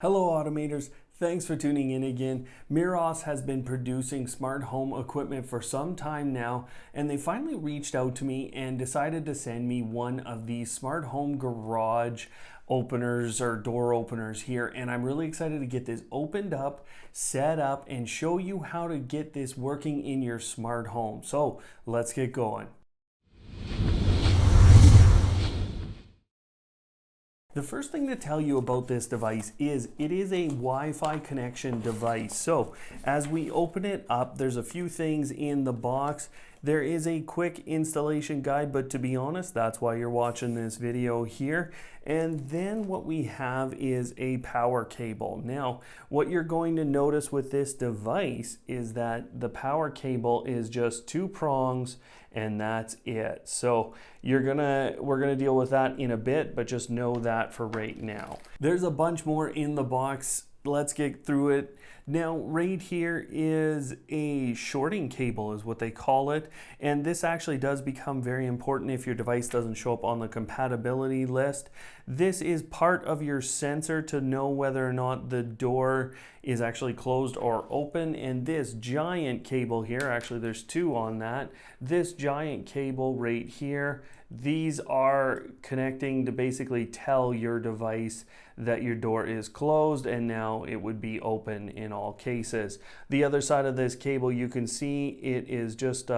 Hello automators, thanks for tuning in again. Meross has been producing smart home equipment for some time now, and they finally reached out to me and decided to send me one of these smart home garage openers or door openers here, and I'm really excited to get this opened up, set up, and show you how to get this working in your smart home. So let's get going. The first thing to tell you about this device is it is a Wi-Fi connection device. So as we open it up, there's a few things in the box. There is a quick installation guide, but to be honest, that's why you're watching this video here. And then what we have is a power cable. Now, what you're going to notice with this device is that the power cable is just 2 prongs and that's it. So we're gonna deal with that in a bit, but just know that for right now. There's a bunch more in the box. Let's get through it. Now, right here is a shorting cable is what they call it. And this actually does become very important if your device doesn't show up on the compatibility list. This is part of your sensor to know whether or not the door is actually closed or open. And this giant cable here, actually there's 2 on that. This giant cable right here, these are connecting to basically tell your device that your door is closed and now it would be open in all cases. The other side of this cable, you can see it is just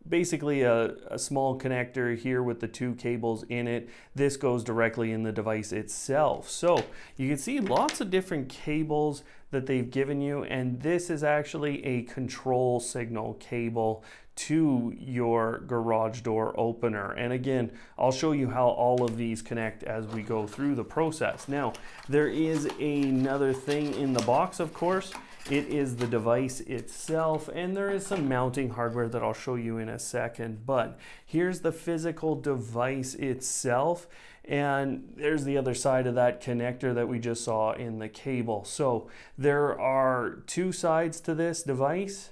basically a small connector here with the 2 cables in it. This goes directly in the device itself. So you can see lots of different cables that they've given you, and this is actually a control signal cable to your garage door opener. And again, I'll show you how all of these connect as we go through the process. Now, there is another thing in the box, of course. It is the device itself, and there is some mounting hardware that I'll show you in a second, but here's the physical device itself, and there's the other side of that connector that we just saw in the cable. So there are 2 sides to this device,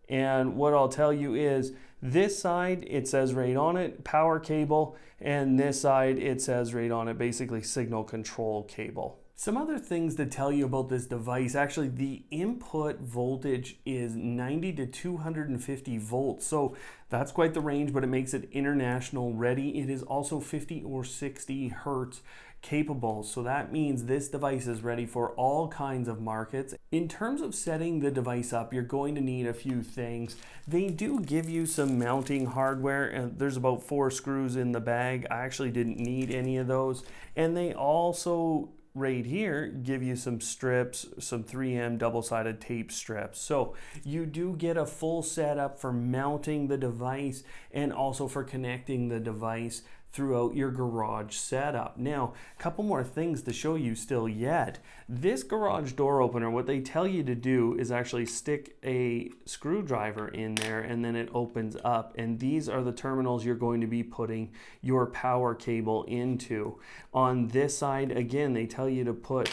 and what I'll tell you is this side, it says right on it, power cable, and this side, it says right on it, basically signal control cable. Some other things to tell you about this device, actually the input voltage is 90 to 250 volts. So that's quite the range, but it makes it international ready. It is also 50 or 60 hertz capable. So that means this device is ready for all kinds of markets. In terms of setting the device up, you're going to need a few things. They do give you some mounting hardware, and there's about 4 screws in the bag. I actually didn't need any of those. And they also right here give you some strips, some 3M double-sided tape strips. So you do get a full setup for mounting the device and also for connecting the device throughout your garage setup. Now, a couple more things to show you still yet. This garage door opener, what they tell you to do is actually stick a screwdriver in there and then it opens up. And these are the terminals you're going to be putting your power cable into. On this side, again, they tell you to put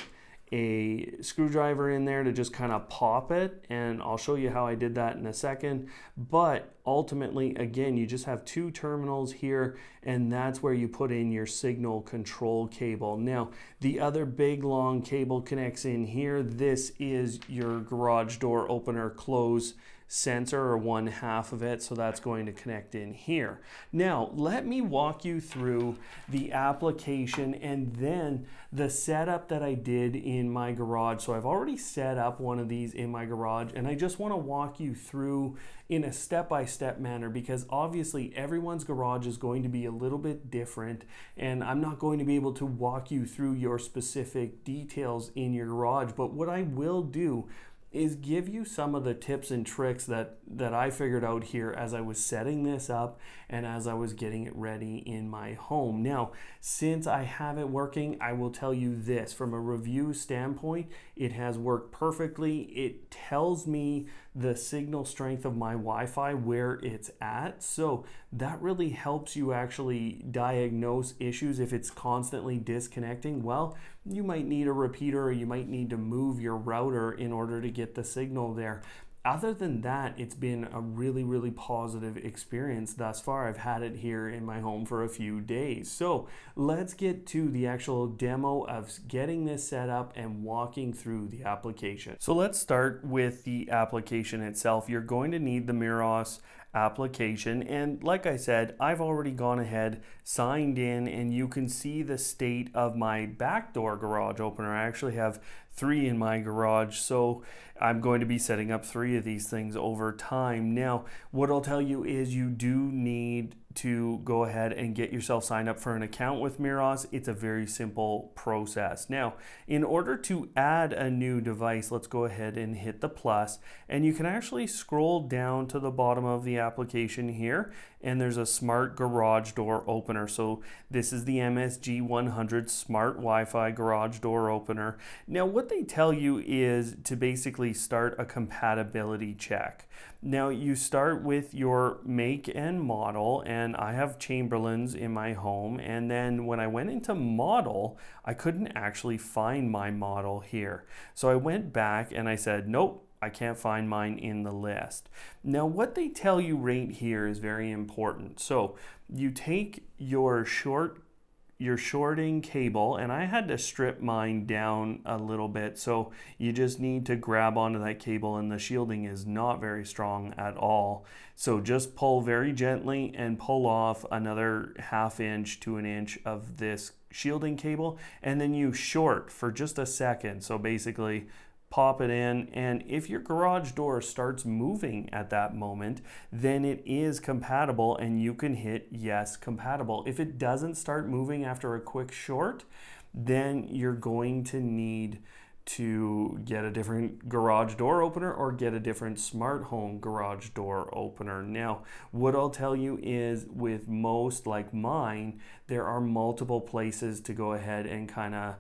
a screwdriver in there to just kind of pop it, and I'll show you how I did that in a second. But ultimately, again, you just have 2 terminals here, and that's where you put in your signal control cable. Now, the other big long cable connects in here. This is your garage door opener close sensor, or 1/2 of it, so that's going to connect in here. Now, let me walk you through the application and then the setup that I did in my garage. So I've already set up one of these in my garage, and I just want to walk you through in a step-by-step manner, because obviously everyone's garage is going to be a little bit different, and I'm not going to be able to walk you through your specific details in your garage. But what I will do is give you some of the tips and tricks that I figured out here as I was setting this up and as I was getting it ready in my home. Now, since I have it working, I will tell you this. From a review standpoint, it has worked perfectly. It tells me the signal strength of my Wi-Fi, where it's at. So that really helps you actually diagnose issues. If it's constantly disconnecting, well, you might need a repeater, or you might need to move your router in order to get the signal there. other than that, it's been a really, really positive experience thus far. I've had it here in my home for a few days. So let's get to the actual demo of getting this set up and walking through the application. So let's start with the application itself. You're going to need the Meross application, and like I said, I've already gone ahead, signed in, and you can see the state of my back door garage opener. I actually have 3 in my garage, so I'm going to be setting up 3 of these things over time. Now, what I'll tell you is you do need to go ahead and get yourself signed up for an account with Meross. It's a very simple process. Now, in order to add a new device, let's go ahead and hit the plus, and you can actually scroll down to the bottom of the application here, and there's a smart garage door opener. So this is the MSG100 smart Wi-Fi garage door opener. Now, what they tell you is to basically start a compatibility check. Now, you start with your make and model, and I have Chamberlain's in my home, and then when I went into model, I couldn't actually find my model here. So I went back and I said, nope, I can't find mine in the list. Now, what they tell you right here is very important. So you take your shorting cable, and I had to strip mine down a little bit, so you just need to grab onto that cable, and the shielding is not very strong at all. So just pull very gently and pull off another 1/2 inch to 1 inch of this shielding cable, and then you short for just a second. So basically pop it in, and if your garage door starts moving at that moment, then it is compatible and you can hit yes, compatible. If it doesn't start moving after a quick short, then you're going to need to get a different garage door opener or get a different smart home garage door opener. Now, what I'll tell you is with most, like mine, there are multiple places to go ahead and kind of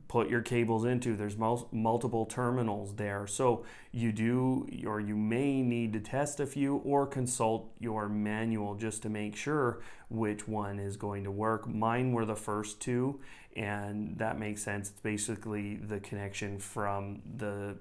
put your cables into. There's multiple terminals there, so you may need to test a few or consult your manual just to make sure which one is going to work. Mine were the first 2, and that makes sense. It's basically the connection from the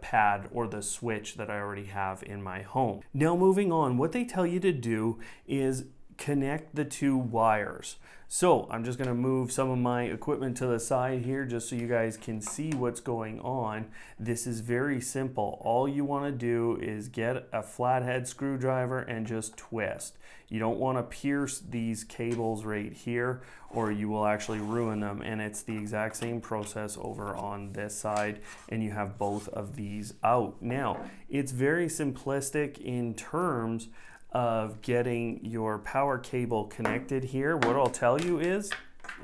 pad or the switch that I already have in my home. Now, moving on, what they tell you to do is connect the 2 wires. So I'm just going to move some of my equipment to the side here just so you guys can see what's going on. This is very simple. All you want to do is get a flathead screwdriver and just twist. You don't want to pierce these cables right here or you will actually ruin them, and it's the exact same process over on this side, and you have both of these out. Now, it's very simplistic in terms of getting your power cable connected here. What I'll tell you is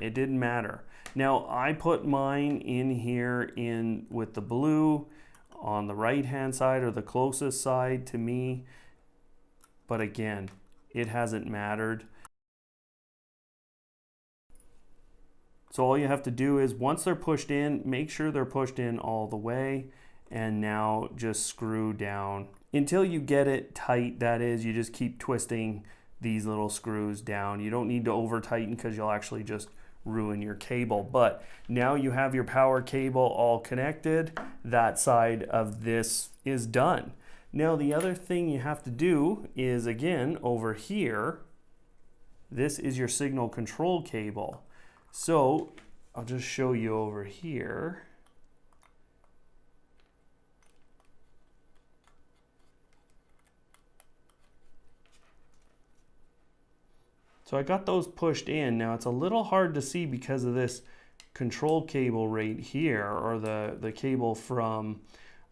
it didn't matter. Now, I put mine in here with the blue on the right hand side or the closest side to me, but again, it hasn't mattered. So all you have to do is once they're pushed in, make sure they're pushed in all the way, and now just screw down until you get it tight. That is, you just keep twisting these little screws down. You don't need to over tighten because you'll actually just ruin your cable. But now you have your power cable all connected. That side of this is done. Now the other thing you have to do is, again, over here, this is your signal control cable. So I'll just show you over here. So I got those pushed in. Now it's a little hard to see because of this control cable right here, or the cable from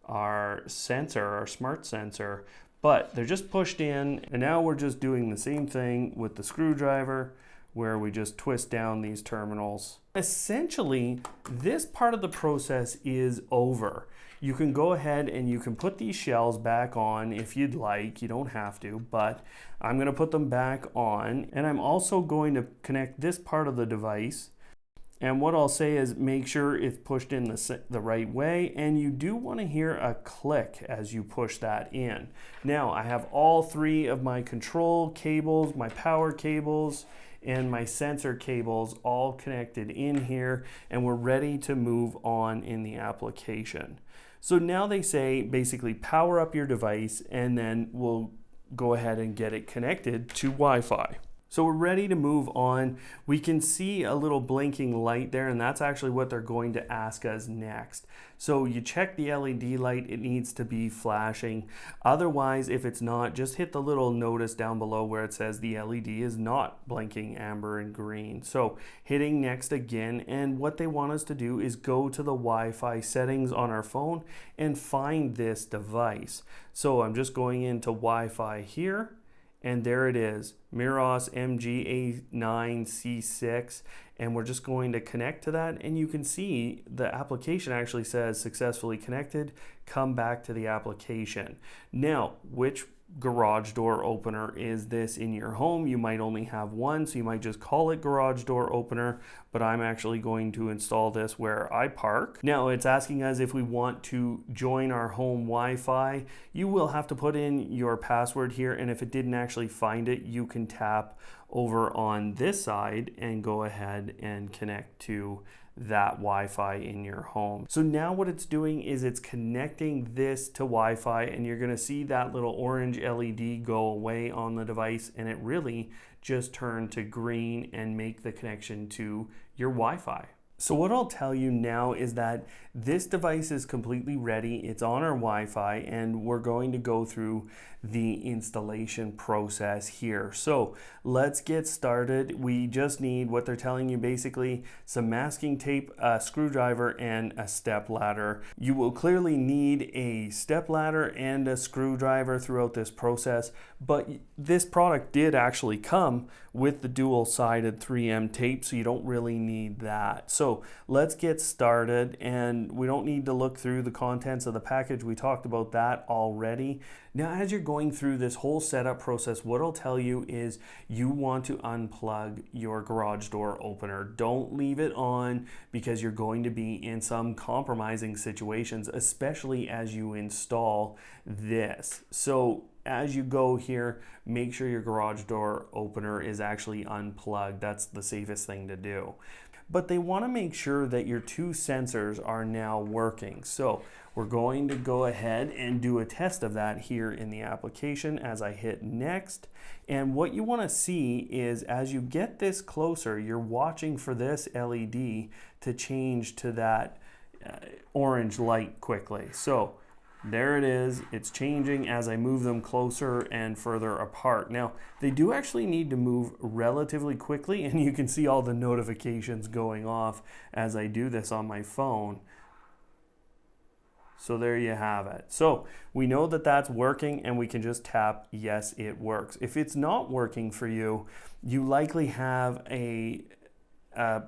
our sensor, our smart sensor, but they're just pushed in, and now we're just doing the same thing with the screwdriver where we just twist down these terminals. Essentially, this part of the process is over. You can go ahead and you can put these shells back on if you'd like. You don't have to, but I'm going to put them back on, and I'm also going to connect this part of the device. And what I'll say is make sure it's pushed in the right way, and you do want to hear a click as you push that in. Now I have all 3 of my control cables, my power cables, and my sensor cables all connected in here, and we're ready to move on in the application. So now they say basically power up your device, and then we'll go ahead and get it connected to Wi-Fi. So we're ready to move on. We can see a little blinking light there, and that's actually what they're going to ask us next. So you check the LED light, it needs to be flashing. Otherwise, if it's not, just hit the little notice down below where it says the LED is not blinking amber and green. So hitting next again, and what they want us to do is go to the Wi-Fi settings on our phone and find this device. So I'm just going into Wi-Fi here, and there it is, Meross MGA9C6, and we're just going to connect to that, and you can see the application actually says successfully connected. Come back to the application. Now, which garage door opener is this in your home? You might only have one, so you might just call it garage door opener, but I'm actually going to install this where I park. Now it's asking us if we want to join our home Wi-Fi. You will have to put in your password here, and if it didn't actually find it, you can tap over on this side and go ahead and connect to that Wi-Fi in your home. So now what it's doing is it's connecting this to Wi-Fi, and you're going to see that little orange LED go away on the device, and it really just turn to green and make the connection to your Wi-Fi. So what I'll tell you now is that this device is completely ready. It's on our Wi-Fi, and we're going to go through the installation process here. So let's get started. We just need, what they're telling you, basically some masking tape, a screwdriver, and a step ladder. You will clearly need a step ladder and a screwdriver throughout this process, but this product did actually come with the dual-sided 3M tape, so you don't really need that. So let's get started, and we don't need to look through the contents of the package. We talked about that already. Now, as you're going through this whole setup process, what I'll tell you is you want to unplug your garage door opener. Don't leave it on, because you're going to be in some compromising situations, especially as you install this. So as you go here, make sure your garage door opener is actually unplugged. That's the safest thing to do. But they want to make sure that your two sensors are now working. So we're going to go ahead and do a test of that here in the application as I hit next. And what you want to see is as you get this closer, you're watching for this LED to change to that orange light quickly. So there it is, it's changing as I move them closer and further apart. Now, they do actually need to move relatively quickly, and you can see all the notifications going off as I do this on my phone. So there you have it. So we know that that's working, and we can just tap yes, it works. If it's not working for you, you likely have a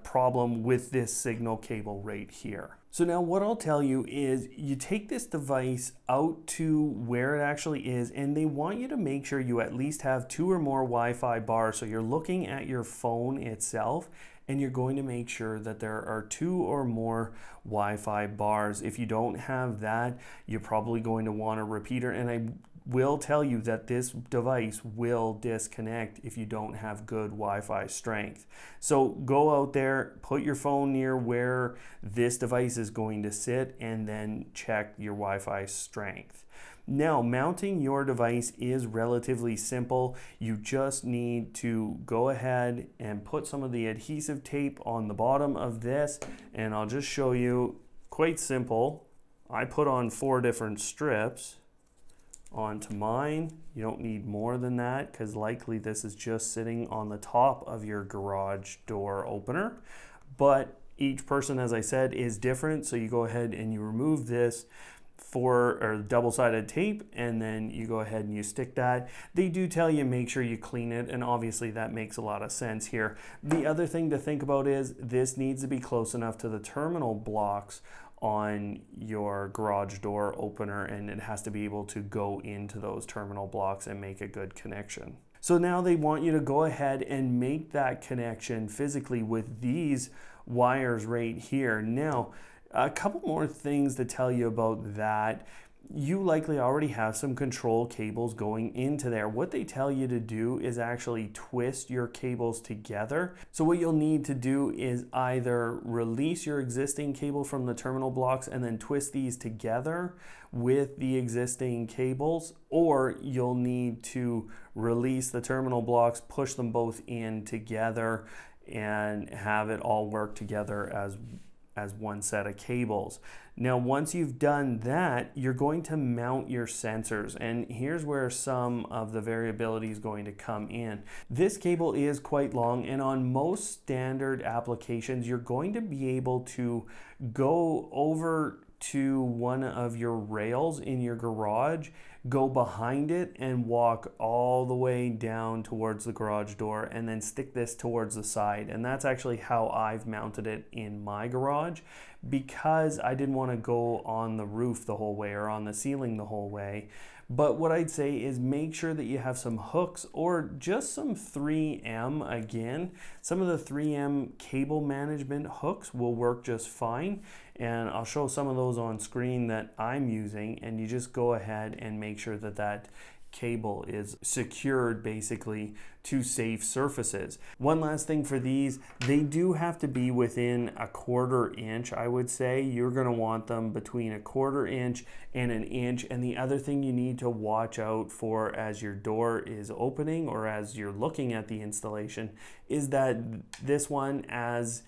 problem with this signal cable right here. So now what I'll tell you is you take this device out to where it actually is, and they want you to make sure you at least have 2 or more Wi-Fi bars. So you're looking at your phone itself, and you're going to make sure that there are 2 or more Wi-Fi bars. If you don't have that, you're probably going to want a repeater, and I will tell you that this device will disconnect if you don't have good Wi-Fi strength. So go out there, put your phone near where this device is going to sit, and then check your Wi-Fi strength. Now, mounting your device is relatively simple. You just need to go ahead and put some of the adhesive tape on the bottom of this, and I'll just show you, quite simple. I put on 4 different strips onto mine. You don't need more than that, because likely this is just sitting on the top of your garage door opener. But each person, as I said, is different. So you go ahead and you remove this double-sided tape, and then you go ahead and you stick that. They do tell you make sure you clean it, and obviously that makes a lot of sense here. The other thing to think about is this needs to be close enough to the terminal blocks on your garage door opener, and it has to be able to go into those terminal blocks and make a good connection. So now they want you to go ahead and make that connection physically with these wires right here. Now, a couple more things to tell you about that. you likely already have some control cables going into there. What they tell you to do is actually twist your cables together. So what you'll need to do is either release your existing cable from the terminal blocks and then twist these together with the existing cables, or you'll need to release the terminal blocks, push them both in together, and have it all work together as one set of cables. Now, once you've done that, you're going to mount your sensors, and here's where some of the variability is going to come in. This cable is quite long, and on most standard applications, you're going to be able to go over to one of your rails in your garage, go behind it and walk all the way down towards the garage door, and then stick this towards the side. And that's actually how I've mounted it in my garage, because I didn't want to go on the roof the whole way or on the ceiling the whole way. But what I'd say is make sure that you have some hooks or just some 3M. Again, some of the 3M cable management hooks will work just fine. And I'll show some of those on screen that I'm using, and you just go ahead and make sure that that cable is secured basically to safe surfaces. One last thing for these, they do have to be within a 1/4 inch. I would say you're going to want them between a 1/4 inch and an inch. And the other thing you need to watch out for as your door is opening or as you're looking at the installation is that this one, as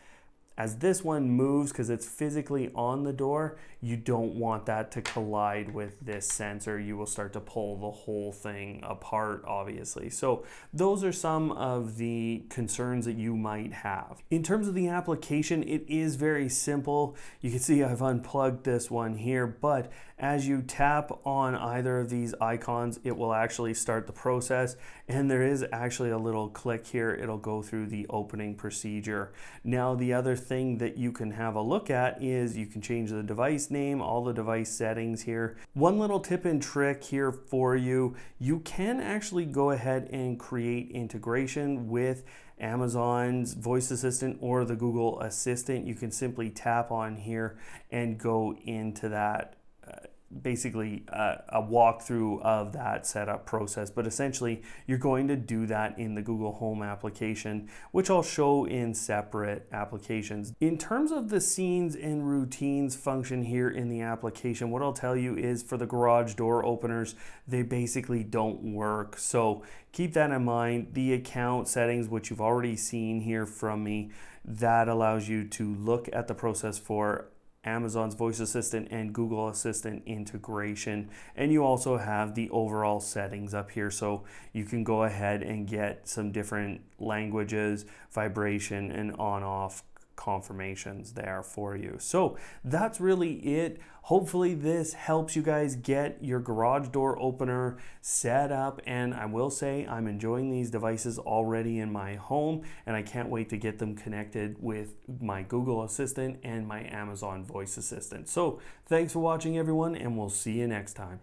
this one moves, because it's physically on the door, you don't want that to collide with this sensor. You will start to pull the whole thing apart, obviously. So those are some of the concerns that you might have. In terms of the application, it is very simple. You can see I've unplugged this one here, but as you tap on either of these icons, it will actually start the process. And there is actually a little click here. It'll go through the opening procedure. Now, the other thing that you can have a look at is you can change the device name, all the device settings here. One little tip and trick here for you, you can actually go ahead and create integration with Amazon's voice assistant or the Google Assistant. You can simply tap on here and go into that basically a walkthrough of that setup process, but essentially you're going to do that in the Google Home application, which I'll show in separate applications. In terms of the scenes and routines function here in the application, what I'll tell you is for the garage door openers, they basically don't work. So keep that in mind. The account settings, which you've already seen here from me, that allows you to look at the process for Amazon's voice assistant and Google Assistant integration. And you also have the overall settings up here, so you can go ahead and get some different languages, vibration, and on-off confirmations there for you. So that's really it. Hopefully this helps you guys get your garage door opener set up, and I will say I'm enjoying these devices already in my home, and I can't wait to get them connected with my Google Assistant and my Amazon voice assistant. So thanks for watching, everyone, and we'll see you next time.